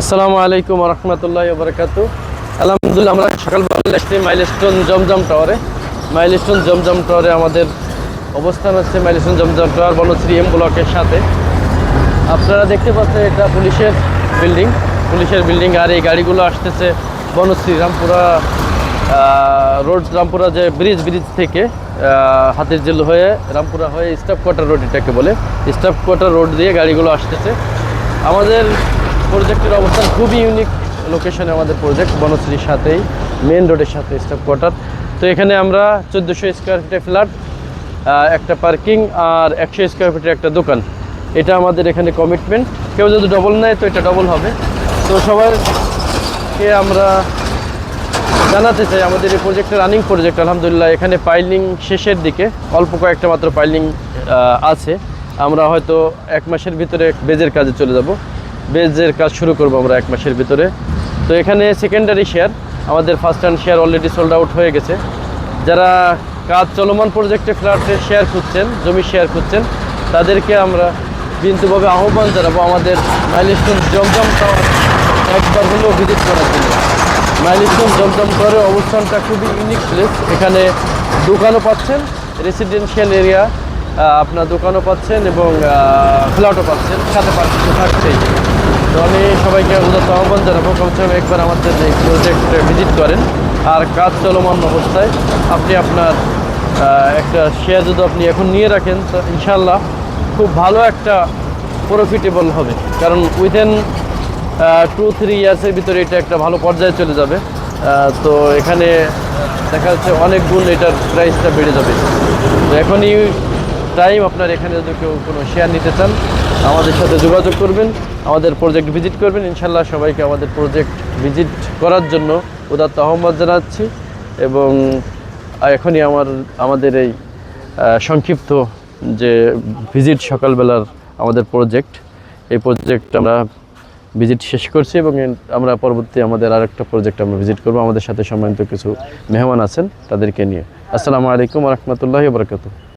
আসসালামু আলাইকুম ওয়া রাহমাতুল্লাহি ওয়া বারাকাতুহু। আলহামদুলিল্লাহ, আমরা সকালবেলা এসেছি মাইলস্টোন জমজম টাওয়ারে। মাইলস্টোন জমজম টাওয়ারে আমাদের অবস্থান হচ্ছে মাইলস্টোন জমজম টাওয়ার বনশ্রী এম ব্লকের সাথে। আপনারা দেখতে পাচ্ছেন এটা পুলিশের বিল্ডিং আর এই গাড়িগুলো আসতেছে বনশ্রী রামপুরা রোড, রামপুরা যে ব্রিজ থেকে হাতিরঝিল হয়ে রামপুরা হয়ে স্টাফ কোয়ার্টার রোড, এটাকে বলে স্টাফ কোয়ার্টার রোড দিয়ে গাড়িগুলো আসতেছে। আমাদের প্রজেক্টের অবস্থান খুবই ইউনিক লোকেশনে, আমাদের প্রজেক্ট বনশ্রীর সাথেই, মেন রোডের সাথে স্টাফ কোয়ার্টার। তো এখানে আমরা 1400 স্কোয়ার ফিটের ফ্ল্যাট, একটা পার্কিং আর 100 স্কোয়ার ফিটের একটা দোকান, এটা আমাদের এখানে কমিটমেন্ট। কেউ যদি ডবল নেয় তো এটা ডবল হবে। তো সবাইকে আমরা জানাতে চাই আমাদের এই প্রজেক্টের রানিং প্রজেক্ট। আলহামদুলিল্লাহ, এখানে পাইলিং শেষের দিকে, অল্প কয়েকটা মাত্র পাইলিং আছে। আমরা হয়তো 1 মাসের ভিতরে বেজের কাজে চলে যাব, বেজের কাজ শুরু করব আমরা 1 মাসের ভিতরে। তো এখানে সেকেন্ডারি শেয়ার, আমাদের first hand share already sold out হয়ে গেছে। যারা কাজ চলমান প্রজেক্টে ফ্ল্যাটের শেয়ার খুঁজছেন, জমি শেয়ার খুঁজছেন, তাদেরকে আমরা বিনীতভাবে আহ্বান জানাবো আমাদের মাইলস্টোন জমজম টাওয়ার একবার হলেও ভিজিট করার জন্য। মাইলস্টোন জমজম টাওয়ারের অবস্থানটা খুবই ইউনিক প্লেস। এখানে দোকানও পাচ্ছেন, রেসিডেন্সিয়াল এরিয়া, আপনার দোকানও পাচ্ছেন এবং ফ্ল্যাটও পাচ্ছেন, সাথে পাচ্ছেন থাকছেই। তো আমি সবাইকে উদাত্ত আহ্বান জানাবো কমসে কম একবার আমাদের এই প্রজেক্টে ভিজিট করেন। আর কাজ চলমান অবস্থায় আপনি আপনার একটা শেয়ার যদি আপনি এখন নিয়ে রাখেন, তো ইনশাল্লাহ খুব ভালো একটা প্রফিটেবল হবে, কারণ উইদিন 2-3 ইয়ার্সের ভিতরে এটা একটা ভালো পর্যায়ে চলে যাবে। তো এখানে দেখা যাচ্ছে অনেক গুণ এটার প্রাইসটা বেড়ে যাবে। তো এখনই টাইম, আপনার এখানে যদি কেউ কোনো শেয়ার নিতে চান আমাদের সাথে যোগাযোগ করবেন, আমাদের প্রজেক্ট ভিজিট করবেন। ইনশাল্লাহ সবাইকে আমাদের প্রজেক্ট ভিজিট করার জন্য উদাত্ত আহ্বান জানাচ্ছি। এবং এখনই আমাদের এই সংক্ষিপ্ত যে ভিজিট সকালবেলার আমাদের প্রজেক্ট, এই প্রজেক্ট আমরা ভিজিট শেষ করছি এবং আমরা পরবর্তী আমাদের আরেকটা প্রজেক্ট আমরা ভিজিট করব। আমাদের সাথে সম্মানিত কিছু মেহমান আছেন, তাদেরকে নিয়ে। আসসালামু আলাইকুম ওয়া রাহমাতুল্লাহি ওয়া বারাকাতুহু।